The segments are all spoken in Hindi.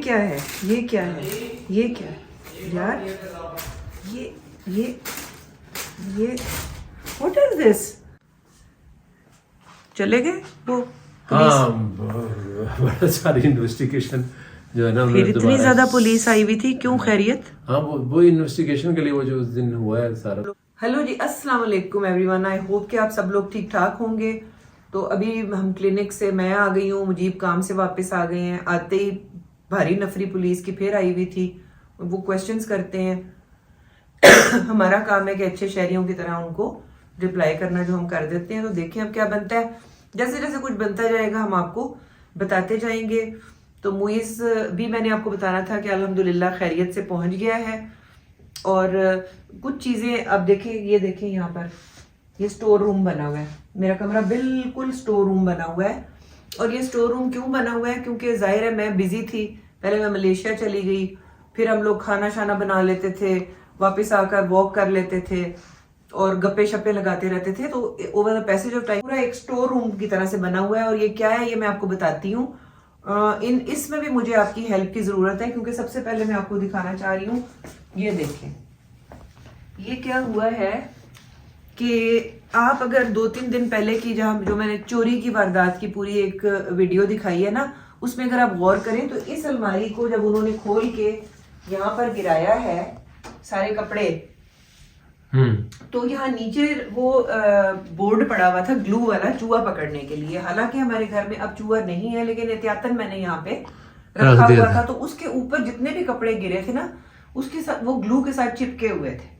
क्या है? ये क्या है? ये क्या है यार? ये व्हाट इज दिस? चले गए वो पुलिस? हाँ, बड़ा सारी इन्वेस्टिगेशन जो है ना, फिर इतनी ज्यादा पुलिस आई हुई थी, क्यों? खैरियत? हाँ, वो इन्वेस्टिगेशन के लिए वो जो उस दिन हुआ है सारा। हेलो जी, अस्सलाम वालेकुम एवरीवन। आई होप कि आप सब लोग ठीक ठाक होंगे। तो अभी हम क्लिनिक से मैं आ गई हूँ, मुजीब काम से वापस आ गए हैं। आते ही भारी नफरी पुलिस की फिर आई हुई थी। वो क्वेश्चंस करते हैं। हमारा काम है कि अच्छे शहरियों की तरह उनको रिप्लाई करना, जो हम कर देते हैं। तो देखें अब क्या बनता है। जैसे जैसे कुछ बनता जाएगा हम आपको बताते जाएंगे। तो मुइज भी मैंने आपको बताना था कि अल्हम्दुलिल्लाह खैरियत से पहुंच गया है। और कुछ चीजें अब देखें, ये देखें यहाँ पर ये स्टोर रूम बना हुआ है। मेरा कमरा बिल्कुल स्टोर रूम बना हुआ है। और ये स्टोर रूम क्यों बना हुआ है? क्योंकि जाहिर है मैं बिजी थी। पहले मैं मलेशिया चली गई, फिर हम लोग खाना शाना बना लेते थे, वापस आकर वॉक कर लेते थे और गप्पे शप्पे लगाते रहते थे। तो over the passage of time पूरा एक स्टोर रूम की तरह से बना हुआ है। और ये क्या है ये मैं आपको बताती हूँ। इसमें भी मुझे आपकी हेल्प की जरूरत है, क्योंकि सबसे पहले मैं आपको दिखाना चाह रही हूँ। ये देखें, ये क्या हुआ है कि आप अगर 2-3 दिन पहले की जो मैंने चोरी की वारदात की पूरी एक वीडियो दिखाई है ना, उसमें अगर आप गौर करें तो इस अलमारी को जब उन्होंने खोल के यहाँ पर गिराया है सारे कपड़े, तो यहाँ नीचे वो बोर्ड पड़ा हुआ था ग्लू वाला, चूहा पकड़ने के लिए। हालांकि हमारे घर में अब चूहा नहीं है, लेकिन एहतियातन मैंने यहाँ पे रखा हुआ था। तो उसके ऊपर जितने भी कपड़े गिरे थे ना, उसके साथ वो ग्लू के साथ चिपके हुए थे।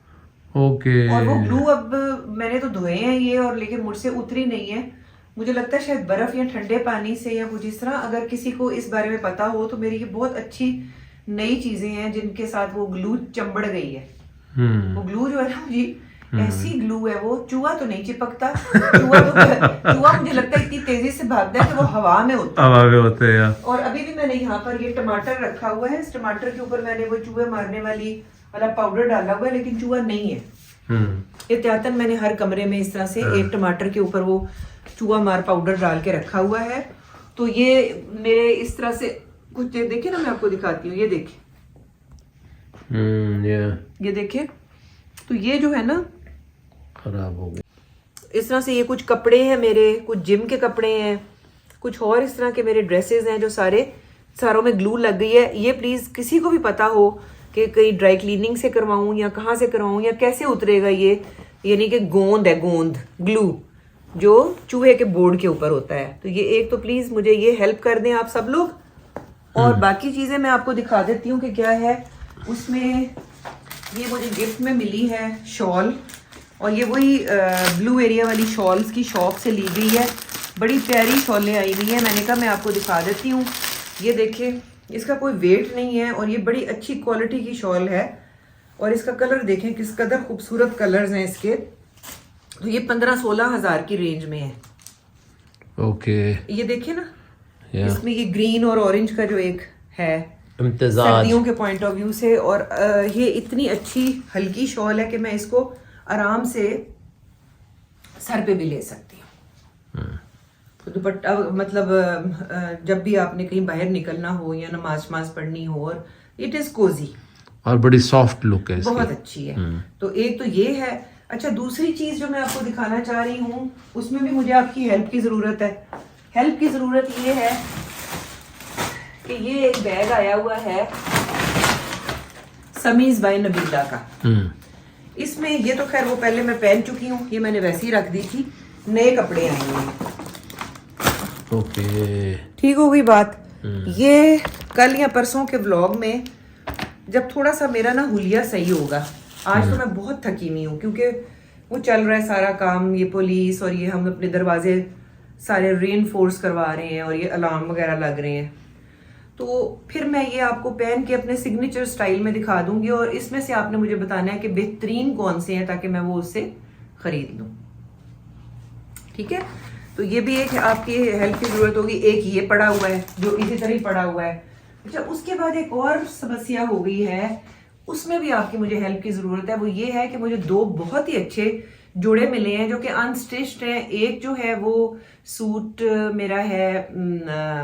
ओके। और वो ग्लू अब मैंने तो धोए हैं ये, और लेकिन मुझसे उतरी नहीं है। मुझे लगता है शायद बर्फ या ठंडे पानी से या कुछ इस तरह। अगर किसी को इस बारे में पता हो तो मेरी ये बहुत अच्छी नई चीजें हैं जिनके साथ वो ग्लू चंबड़ गई है। वो ग्लू जो है ना जी, ऐसी ग्लू है वो, चूहा तो नहीं चिपकता। चूहा मुझे लगता है इतनी तेजी से भागता है कि वो हवा में होते हैं। और अभी भी मैंने यहाँ पर ये टमाटर रखा हुआ है। इस टमाटर के ऊपर मैंने वो चूहे मारने वाला पाउडर डाला हुआ है, लेकिन चूहा नहीं है। एहतियातन मैंने हर कमरे में इस तरह से एक टमाटर के ऊपर वो चूहा मार पाउडर डाल के रखा हुआ है। तो ये मेरे इस तरह से कुछ देखिए ना, मैं आपको दिखाती हूँ। ये देखिए, ये देखिए। तो ये जो है ना खराब हो गया। इस तरह से ये कुछ कपड़े हैं मेरे, कुछ जिम के कपड़े हैं, कुछ और इस तरह के मेरे ड्रेसेस हैं जो सारों में ग्लू लग गई है। ये प्लीज किसी को भी पता हो कि कहीं ड्राई क्लीनिंग से करवाऊं या कहाँ से करवाऊं या कैसे उतरेगा ये, यानी कि गोंद है, गोंद ग्लू जो चूहे के बोर्ड के ऊपर होता है। तो ये एक तो प्लीज मुझे ये हेल्प कर दें आप सब लोग। और बाकी चीजें मैं आपको दिखा देती हूँ कि क्या है उसमें। ये मुझे गिफ्ट में मिली है शॉल, और ये वही ब्लू एरिया वाली शॉल्स की शॉप से ली गई है। बड़ी प्यारी शॉलें आई हुई है। मैंने कहा मैं आपको दिखा देती हूँ। ये देखिए, इसका कोई वेट नहीं है और ये बड़ी अच्छी क्वालिटी की शॉल है। और इसका कलर देखें किस कदर खूबसूरत कलर्स हैं इसके। तो ये 15-16 हजार की रेंज में है। ओके। ये देखिए ना, इसमें ये ग्रीन और ऑरेंज का जो एक है सर्दियों के पॉइंट ऑफ व्यू से। और ये इतनी अच्छी हल्की शॉल है कि मैं इसको आराम से सर पे भी ले सकती हूँ। तो दुपट्टा मतलब जब भी आपने कहीं बाहर निकलना हो या नमाज पढ़नी हो, और इट इज कोजी और बड़ी सॉफ्ट लुक है इसकी। बहुत अच्छी है। तो एक तो ये है। अच्छा, दूसरी चीज जो मैं आपको दिखाना चाह रही हूँ, उसमें भी मुझे आपकी हेल्प की जरूरत है। हेल्प की जरूरत ये है कि ये एक बैग आया हुआ है समीज बाय नबीला का। इसमें ये तो खैर वो पहले मैं पहन चुकी हूँ, ये मैंने वैसे ही रख दी थी। नए कपड़े आए हैं। ओके, ठीक हो गई बात। ये कल या परसों के व्लॉग में जब थोड़ा सा मेरा ना हुलिया सही होगा। आज तो मैं बहुत थकी हुई हूँ, क्योंकि वो चल रहा है सारा काम, ये पुलिस और ये हम अपने दरवाजे सारे रेनफोर्स करवा रहे हैं और ये अलार्म वगैरह लग रहे हैं। तो फिर मैं ये आपको पहन के अपने सिग्नेचर स्टाइल में दिखा दूंगी, और इसमें से आपने मुझे बताना है कि बेहतरीन कौन से हैं, ताकि मैं वो उससे खरीद लूं। ठीक है, तो ये भी एक आपकी हेल्प की जरूरत होगी। एक ये पड़ा हुआ है जो इसी तरह ही पड़ा हुआ है। अच्छा, उसके बाद एक और समस्या हो गई है, उसमें भी आपकी मुझे हेल्प की जरूरत है। वो ये है कि मुझे 2 बहुत ही अच्छे जोड़े मिले हैं जो कि अनस्टिच्ड हैं। एक जो है वो सूट मेरा है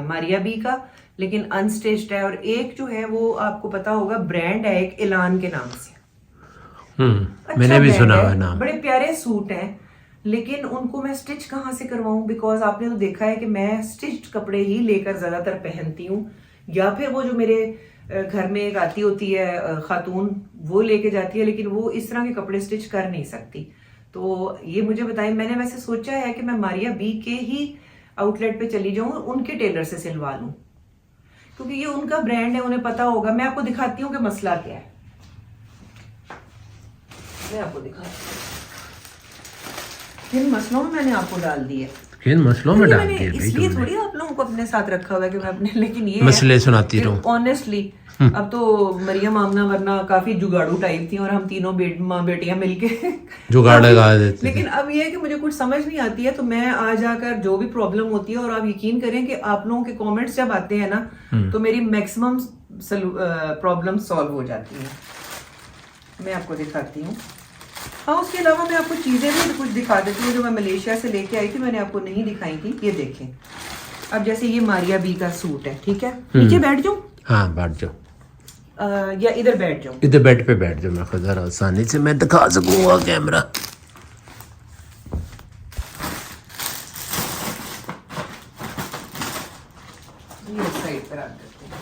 मारिया बी का, लेकिन अनस्टिच्ड है, और एक जो है वो आपको पता होगा ब्रांड है एक एलान के नाम से। अच्छा मैंने भी brand सुना है, हुआ है नाम। बड़े प्यारे सूट हैं, लेकिन उनको मैं स्टिच कहाँ से करवाऊं? बिकॉज आपने तो देखा है कि मैं स्टिच्ड कपड़े ही लेकर ज्यादातर पहनती हूँ, या फिर वो जो मेरे घर में एक आती होती है खातून, वो लेके जाती है, लेकिन वो इस तरह के कपड़े स्टिच कर नहीं सकती। तो ये मुझे बताएं, मैंने वैसे सोचा है कि मैं मारिया बी के ही आउटलेट पे चली जाऊं, उनके टेलर से सिलवा लूं, क्योंकि ये उनका ब्रांड है, उन्हें पता होगा। मैं आपको दिखाती हूँ कि मसला क्या है, मैं आपको दिखाती हूँ किन मसलों में मैंने आपको डाल दी है। किन मसलों में डाल मैंने दिए भाई इसलिए तुमने? थोड़ी आप लोगों को अपने साथ रखा हुआ है कि मैं अपने, लेकिन ये मसले सुनाती रहूं। ऑनेस्टली अब तो मरियम आमना वरना काफी जुगाड़ू टाइप थी, और हम तीनों माँ बेटियां मिलके जुगाड़ लगा देते थे। लेकिन अब ये है कि मुझे कुछ समझ नहीं आती है, तो मैं आ जाकर जो भी प्रॉब्लम होती है, और आप यकीन करें कि आप लोगों के कमेंट्स जब आते हैं ना, तो मेरी मैक्सिमम प्रॉब्लम सॉल्व हो जाती है। मैं आपको दिखाती हूँ। हाँ, उसके अलावा मैं आपको चीजें भी कुछ दिखा देती हूँ जो मैं मलेशिया से लेके आई थी, मैंने आपको नहीं दिखाई थी। ये देखें, अब जैसे ये मारिया बी का सूट है, ठीक है, नीचे बैठ जाऊं हाँ बैठ जाओ, या इधर बैठ जाऊं? इधर बेड पे बैठ जाओ, मैं जरा आसानी से मैं दिखा सकूंगा कैमरा। ये साइड पर रख देते हैं,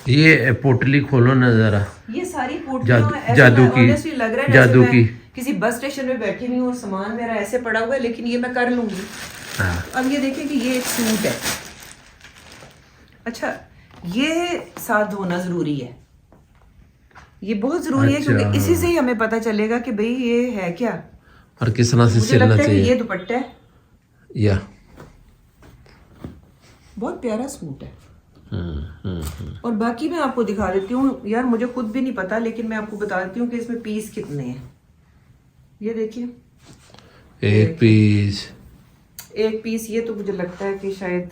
ठीक है? ये पोटली खोलो ना जरा। ये सारी जादू- पोटलियां जादू की- honestly लग रहा है जादू जैसे की। मैं किसी बस स्टेशन में बैठी हुई हूँ और सामान मेरा ऐसे पड़ा हुआ है, लेकिन ये मैं कर लूंगी। हाँ अब ये देखें कि ये एक सूट है। अच्छा, ये साथ होना जरूरी है, ये बहुत जरूरी है, अच्छा, क्योंकि इसी से ही हमें पता चलेगा कि भाई ये है क्या। और किस तरह से मुझे सिलना लगता है कि चाहिए। ये दुपट्टा है, या बहुत प्यारा सूट है। और बाकी मैं आपको दिखा देती हूँ यार, मुझे खुद भी नहीं पता, लेकिन मैं आपको बता देती हूँ कि इसमें पीस कितने हैं। ये देखिए, एक पीस, एक पीस। ये तो मुझे लगता है कि शायद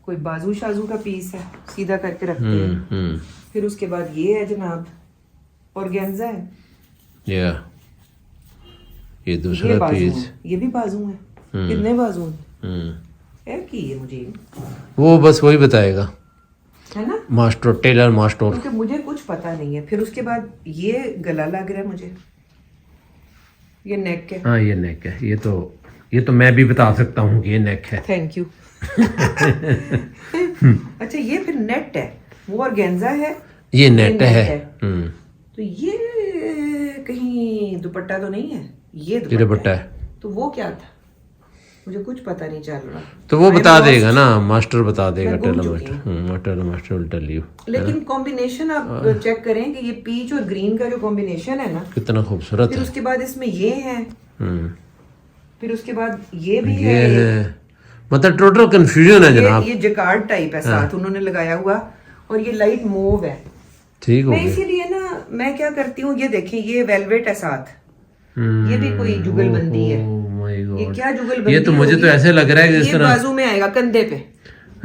कोई बाजू शाजू का पीस है, सीधा करके रखते हैं। फिर उसके बाद ये है जनाब, ऑर्गेन्जा है। या ये ये दूसरा बाजू पीस। है, ये भी बाजू है। कितने बाजू हैं? है कि ये मुझे वो बस वही बताएगा, है ना, मास्टर टेलर मास्टर। क्योंकि मुझे कुछ पता नहीं है। फिर उसके बाद ये गला लग रहा है मुझे, ये नेक है। हाँ ये नेक है, ये तो मैं भी बता सकता हूँ कि ये नेक है। Thank you. अच्छा, ये फिर नेट है, वो ऑर्गेन्जा है, ये नेट है। तो ये कहीं दुपट्टा तो नहीं है? ये ये दुपट्टा है। तो वो क्या था, मुझे कुछ पता नहीं चल रहा। तो वो बता देगा ना, मास्टर बता देगा, मैं गुम टेलर चुकी master. Tailor master will tell you. लेकिन कॉम्बिनेशन आप चेक करें कि ये पीच और ग्रीन का जो कॉम्बिनेशन है ना, कितना खूबसूरत फिर है। उसके बाद इसमें ये है, फिर उसके बाद ये भी ये है, है, मतलब टोटल कंफ्यूजन है जनाब। ये जकार्ड टाइप है साथ उन्होंने लगाया हुआ, और ये लाइट मूव है। ठीक हो मैं गया। इसीलिए ना, मैं क्या करती हूँ, ये देखें, ये वेलवेट है साथ, ये भी कोई जुगलबंदी है। Oh my ये God। क्या जुगलबंदी ये तो मुझे होगी? तो ऐसे लग रहा है कि जिस ये तरह, बाजू में आएगा, कंधे पे।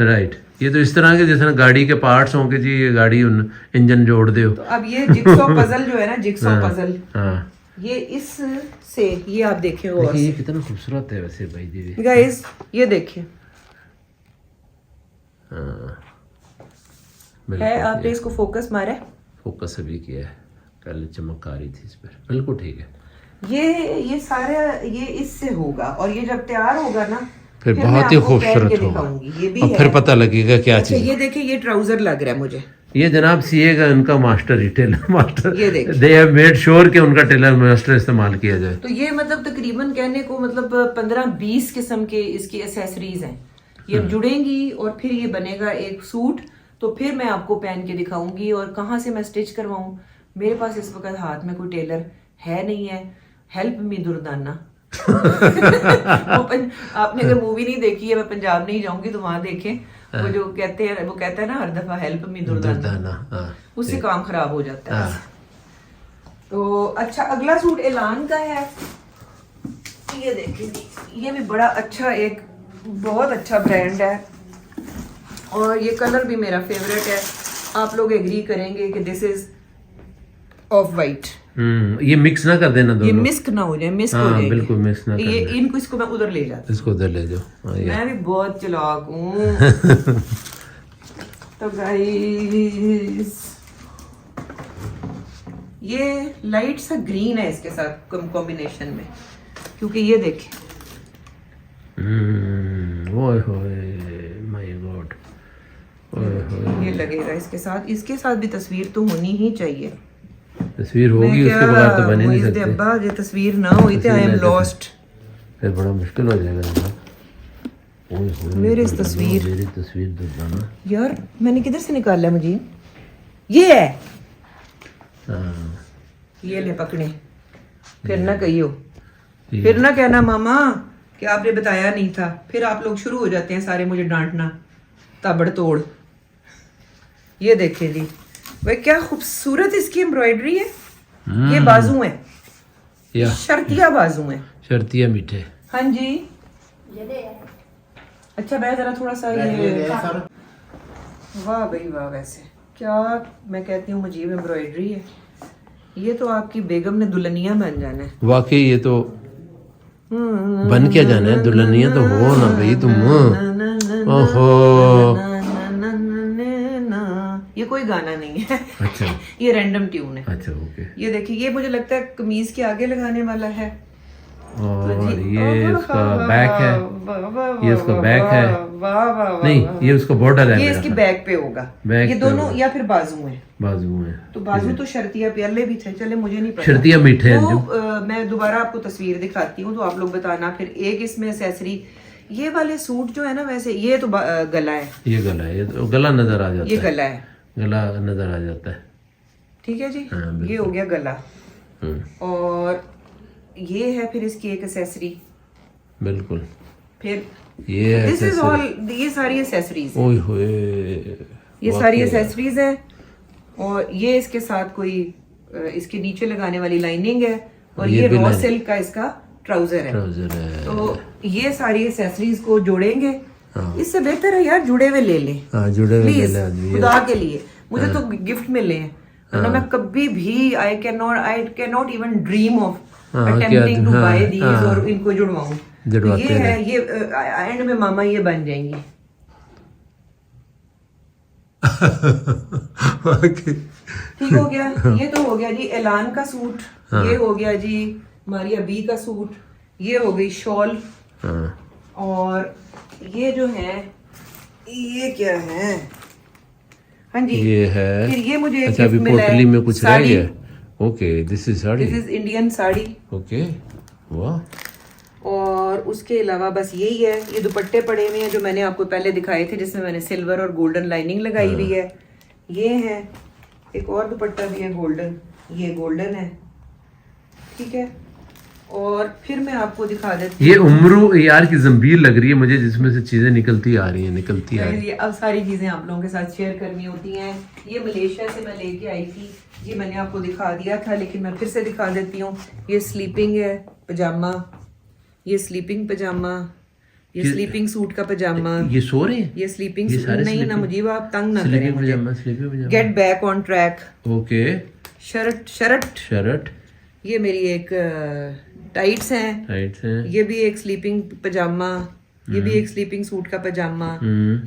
राइट, ये तो इस तरह के जिस तरह गाड़ी के पार्ट्स होंगे जी, ये गाड़ी इंजन जोड़ दे। तो अब ये जिक्सॉ पजल जो है ना, जिक्सॉ पजल, हाँ ये इस से, ये आप देखें और देखिए, ये कितना खूबसूरत है वैसे भाई जी। गाइस, ये देखिए, हाँ है, आपने इसको फोकस मारा है? फोकस अभी किया है, पहले चमक आ रही थी इस पर। बिल्कुल ठीक है। ये सारा ये इससे होगा, और ये जब तैयार होगा ना, फिर मैं बहुत ही आपको पहन के खूबसूरत होगा, दिखाऊंगी। ये भी और है। फिर पता लगेगा क्या अच्छा, चीज। ये देखिए, ये ट्राउजर लग रहा है मुझे। ये जनाब सीएगा उनका मास्टर, टेलर मास्टर। ये देखिए। दे हैव मेड श्योर कि उनका टेलर मास्टर इस्तेमाल किया जाए। तो ये मतलब तकरीबन कहने को मतलब 15-20 किस्म के इसकी एसेसरीज हैं, ये जुड़ेंगी और फिर ये बनेगा एक सूट। तो फिर मैं आपको पहन के दिखाऊंगी, और कहाँ से मैं स्टिच करवाऊं। मेरे पास इस वक्त हाथ में कोई टेलर है नहीं है, हेल्प मी दुर्दाना। आपने अगर मूवी नहीं देखी है, मैं पंजाब नहीं जाऊंगी तो वहां देखें, वो जो कहते हैं, वो कहता है ना हर दफा हेल्प मी दुर्दाना, उससे काम खराब हो जाता है। तो अच्छा, अगला सूट एलान का है। ये देखिए, ये भी बड़ा अच्छा, एक बहुत अच्छा ब्रांड है, और ये कलर भी मेरा फेवरेट है। आप लोग एग्री करेंगे कि दिस इज ऑफ वाइट। ये मिक्स ना कर देना ये दोनों। मिस्क ना हो जाए, मिस्क हो हाँ जाएगी। बिल्कुल मिक्स ना कर ये देना। इनको, इसको मैं उधर ले जाती इसको उधर ले जाओ। हाँ, हूँ। ये। मैं भी बहुत चालाक हूँ। तो गाइस ये लाइट सा ग्रीन है इसके साथ कॉम्बिनेशन में, क्योंकि ये देखें ओए होए माय गॉड, ओए होए ये लगेगा इसके साथ भी तस्वीर तो होनी ही चाहिए। तस्वीर होगी उसके बगैर तो बन ही नहीं सकती। अब्बा ये तस्वीर ना हुई तो आई एम लॉस्ट, फिर बड़ा मुश्किल हो जाएगा ना। ओए होए मेरी तस्वीर, मेरी तस्वीर दबाना यार मैंने किधर से निकाला मुझे, ये है, हाँ ये ले पकड़े, फिर ना कहियो, फिर ना कहना मामा कि आपने बताया नहीं था, फिर आप लोग शुरू हो जाते हैं सारे मुझे डांटना ताबड़तोड़। ये देखे जी वह क्या खूबसूरत इसकी एम्ब्रॉयडरी है, ये बाजू है, या शर्तिया बाजू है, शर्तिया मीठे। हाँ जी अच्छा मैं जरा थोड़ा सा ये, वाह भाई वाह, वैसे क्या मैं कहती हूँ मुझीब एम्ब्रॉयडरी है, ये तो आपकी बेगम ने दुल्हनिया बन जाना है। वाकई ये तो बन क्या जाना है, दुल्हनिया तो हो ना भाई तुम। ओहो ये कोई गाना नहीं है, अच्छा ये रैंडम ट्यून है। अच्छा ओके। ये देखिए ये मुझे लगता है कमीज के आगे लगाने वाला है, और ये उसका बैक है, ये उसका बैक है, नहीं ये उसका बॉर्डर है, ये इसकी बैक पे होगा, बैक ये दोनों या फिर बाजू में, बाजू में तो बाजू तो शर्तिया प्याले भी थे, चले मुझे नहीं पता, शर्तिया मीठे हैं जो। मैं दोबारा आपको तस्वीर दिखाती हूँ तो आप लोग बताना। फिर एक इसमें एक्सेसरी, ये वाले सूट जो है ना, वैसे ये तो गला है, ये गला है, ये तो गला नजर आ जाता ये है, गला है, गला नजर आ जाता है, ठीक है जी। हाँ, ये हो गया गला, और ये है फिर इसकी एक एक्सेसरी, बिल्कुल फिर ये दिस इज ऑल, ये सारी एक्सेसरीज, ओए होए ये सारी एक्सेसरीज है, और ये इसके साथ कोई इसके नीचे लगाने वाली लाइनिंग है, और ये रॉ सिल्क का इसका ट्राउजर है, तो ये सारी एक्सेसरीज को जोड़ेंगे। इससे बेहतर है यार जुड़े हुए ले लें, जुड़े हुए प्लीज खुदा के लिए, मुझे तो गिफ्ट मिले हैं, वरना मैं कभी भी I can not even dream of attempting to buy these और इनको जुड़वाऊं। तो ये है, ये एंड में मामा ये बन जाएंगी। ठीक हो गया, ये तो हो गया जी ऐलान का सूट, ये हो गया जी हमारी अबी का सूट, ये हो गई शॉल, और ये जो है ये क्या है, हाँ जी ये है, फिर ये मुझे अच्छा अभी पोटली में कुछ रह गया, okay this is sari, this is Indian sari, okay वाह। और उसके अलावा बस यही है, ये दुपट्टे पड़े हुए हैं जो मैंने आपको पहले दिखाए थे, जिसमें मैंने सिल्वर और गोल्डन लाइनिंग लगाई हुई है, ये है, एक और दुपट्टा भी है गोल्डन, ये गोल्डन है, ठीक है। और फिर मैं आपको दिखा देती ये उम्रू यार की जंबीर लग रही है मुझे, जिसमें से चीजें निकलती आ रही हैं, निकलती आ रही हैं। अब सारी चीजें आप लोगों के साथ शेयर करनी होती हैं। ये मलेशिया से मैं लेके आई थी, ये मैंने आपको दिखा दिया था, लेकिन मैं फिर से दिखा देती हूँ। ये स्लीपिंग है पजामा, ये स्लीपिंग पजामा, ये स्लीपिंग सूट का पजामा, ये सो रहे हैं, ये स्लीपिंग सूट नहीं ना मुझे, आप तंग ना करें मुझे। Sleeping pyjama, get back on track, okay. Shirt, ये मेरी एक टाइट्स हैं, ये भी एक स्लीपिंग पजामा, ये भी एक स्लीपिंग सूट का पजामा,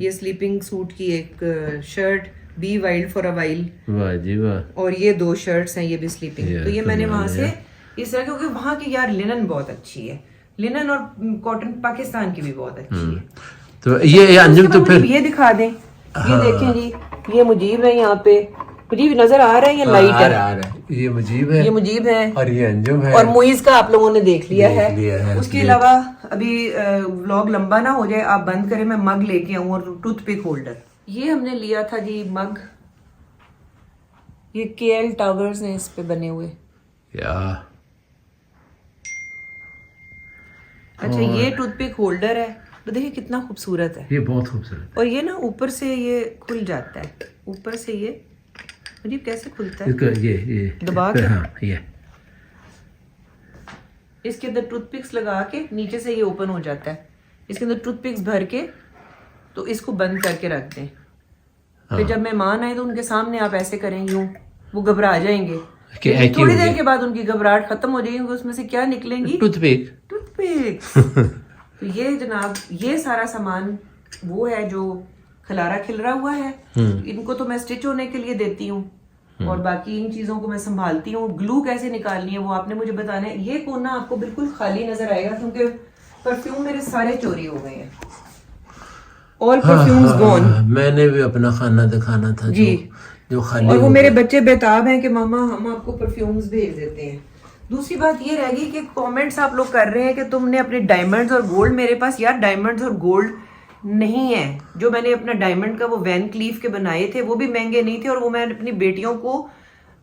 ये स्लीपिंग सूट की एक shirt, be wild for a while, वाह जी वाह, और ये 2 शर्ट्स हैं, ये भी स्लीपिंग। तो ये मैंने वहां से इस तरह, क्योंकि वहां की यार लिनन बहुत अच्छी है, लिनन और कॉटन पाकिस्तान की भी बहुत अच्छी है। तो ये अंजुम तो फिर ये दिखा दें, ये देखें जी, ये मुजीब है, यहाँ पे मुजीब नजर आ रहा है, ये लाइट है, आ रहा है, ये मुजीब है, ये मुजीब है, और ये अंजुम है, और मुइज का आप लोगों ने देख लिया है। उसके अलावा अभी व्लॉग लंबा ना हो जाए, आप बंद करें, मैं मग लेके आऊं और टूथपिक होल्डर। ये हमने लिया था जी मग, ये KL टावर्स हैं इस पे बने हुए। या अच्छा ये टूथपिक होल्डर है, तो देखिए कितना खूबसूरत है, ये बहुत खूबसूरत, और ये ना ऊपर से ये खुल जाता है, ऊपर से ये मुझे कैसे खुलता है, इसका ये दबा के, हाँ ये इसके अंदर टूथपिक्स लगा के नीचे से ये ओपन हो जाता है, इसके अंदर टूथपिक्स भर के तो इसको बंद करके रख दें। फिर जब मेहमान आए तो उनके सामने आप ऐसे करें, यूं वो घबरा जाएंगे, थोड़ी देर के बाद उनकी घबराहट खत्म हो जाएगी, उसमें से क्या निकलेंगी, टूथपिक। तो ये जनाब, ये सारा सामान वो है जो खलारा खिलरा हुआ है, इनको तो मैं स्टिच होने के लिए देती हूँ और बाकी इन चीजों को मैं संभालती हूँ। ग्लू कैसे निकालनी है वो आपने मुझे बताना है। ये कोना आपको बिल्कुल खाली नजर आएगा क्योंकि परफ्यूम मेरे सारे चोरी हो गए हैं, ऑल परफ्यूम्स गॉन। मैंने भी अपना खाना दिखाना था जी, जो खाली और वो मेरे बच्चे बेताब हैं कि मामा हम आपको परफ्यूम्स भेज देते हैं। दूसरी बात ये रह गई कि कमेंट्स आप लोग कर रहे हैं कि तुमने अपने डायमंड्स और गोल्ड, मेरे पास यार डायमंड्स और गोल्ड नहीं है। जो मैंने अपना डायमंड का वो वैन क्लीफ के बनाए थे वो भी महंगे नहीं थे और वो मैंने अपनी बेटियों को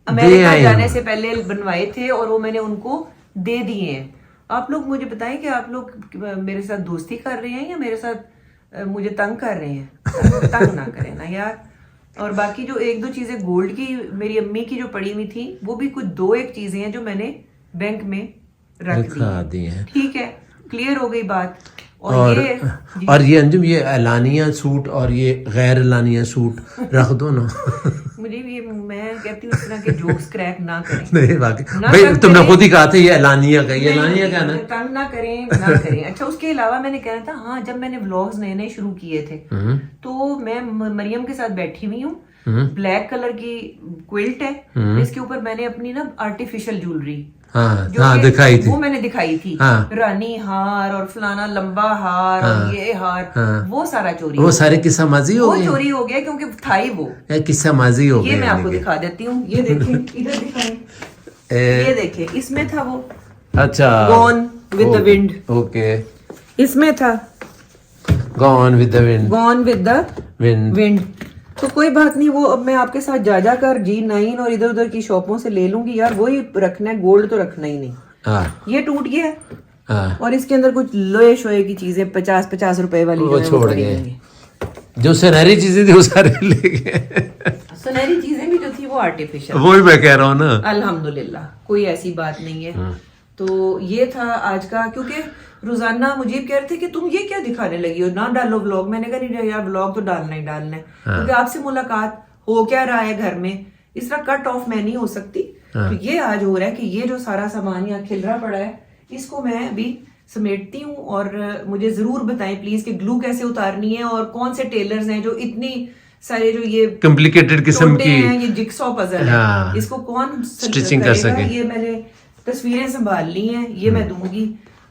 अमेरिका जाने से पहले बनवाए थे और वो मैंने उनको दे दिए हैं। आप लोग मुझे बताएं कि आप लोग मेरे साथ दोस्ती कर रहे हैं या मेरे साथ मुझे तंग कर रहे हैं। तंग ना करें ना यार। और बाकी जो एक दो चीजें गोल्ड की मेरी अम्मी की जो पड़ी हुई थी वो भी कुछ दो एक चीजें हैं जो मैंने बैंक में रख दी है। ठीक है, क्लियर हो गई बात। और ये अंजुम ये एलानिया सूट और ये गैर एलानिया सूट रख दो ना। मुझे भी मैं कहती हूँ इस तरह के जोक्स क्रैक ना करें। नहीं बाकी भाई तुमने खुद ही कहा था ये एलानिया का, ये एलानिया का ना, तंग ना करें। अच्छा, उसके अलावा मैंने कहना था, हाँ जब मैंने व्लॉग्स नए नए शुरू किए थे तो मैं मरियम के साथ बैठी हुई हूँ, ब्लैक कलर की क्विल्ट है, इसके ऊपर मैंने अपनी ना आर्टिफिशियल ज्वेलरी दिखाई थी, वो मैंने दिखाई थी। रानी हार और फलाना लंबा हार और ये हार, वो सारा चोरी, वो सारे किस्सा माजी हो गए, वो चोरी हो गया क्योंकि था ही वो किस्सा माजी हो गया। ये मैं आपको दिखा देती हूँ, ये देखें, इधर दिखाएं, ये देखें, इसमें था वो। अच्छा, gone with the wind. Okay, इसमें था gone with the wind, gone with the wind. तो कोई बात नहीं, वो अब मैं आपके साथ जा कर G9 और इधर उधर की शॉपों से ले लूंगी यार, वही रखना है, गोल्ड तो रखना ही नहीं। ये टूट गया है और इसके अंदर कुछ लोहे शोए की चीजें 50-50 रुपए वाली वो छोड़ गए, जो सुनहरी चीजें थी वो सारे ले गए। सुनहरी चीजें भी जो थी वो आर्टिफिशियल, वही मैं कह रहा हूँ ना। अल्हम्दुलिल्लाह कोई ऐसी बात नहीं है। तो ये था आज का, क्योंकि रोजाना मुझे कह रहे थे कि तुम ये क्या दिखाने लगी हो, ना डालो व्लॉग। मैंने कहा नहीं यार, व्लॉग तो डालना ही डालना है, क्योंकि आपसे मुलाकात हो क्या रहा है घर में, इस तरह कट ऑफ मैं नहीं हो सकती। तो ये आज हो रहा है कि ये जो सारा सामान यहाँ खिलरा पड़ा है इसको मैं अभी समेटती हूँ। और मुझे जरूर बताएं प्लीज कि ग्लू कैसे उतारनी है और कौन से टेलर्स हैं जो इतनी सारे जो ये कॉम्प्लिकेटेड किस्म की हैं, ये जिक्सॉ पजल है, इसको कौन स्टिचिंग कर सके। ये मैंने तस्वीरें संभाल ली हैं, ये मैं दूंगी।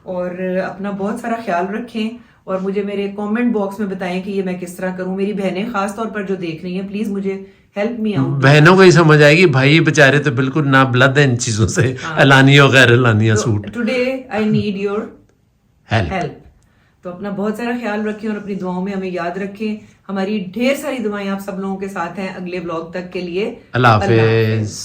और अपना बहुत सारा ख्याल रखें और मुझे मेरे कमेंट बॉक्स में बताएं कि ये मैं किस तरह करूं। मेरी बहनें खास तौर पर जो देख रही हैं, प्लीज मुझे हेल्प मी आउट। बहनों को ही समझ आएगी, भाई बेचारे तो बिल्कुल ना ब्लद है इन चीजों से, एलानिया और गैर एलानिया suit. Today I need your help. तो अपना बहुत सारा ख्याल रखें और अपनी दुआओं में हमें याद रखें। हमारी ढेर सारी दुआएं आप सब लोगों के साथ हैं। अगले ब्लॉग तक के लिए अल्लाह हाफिज।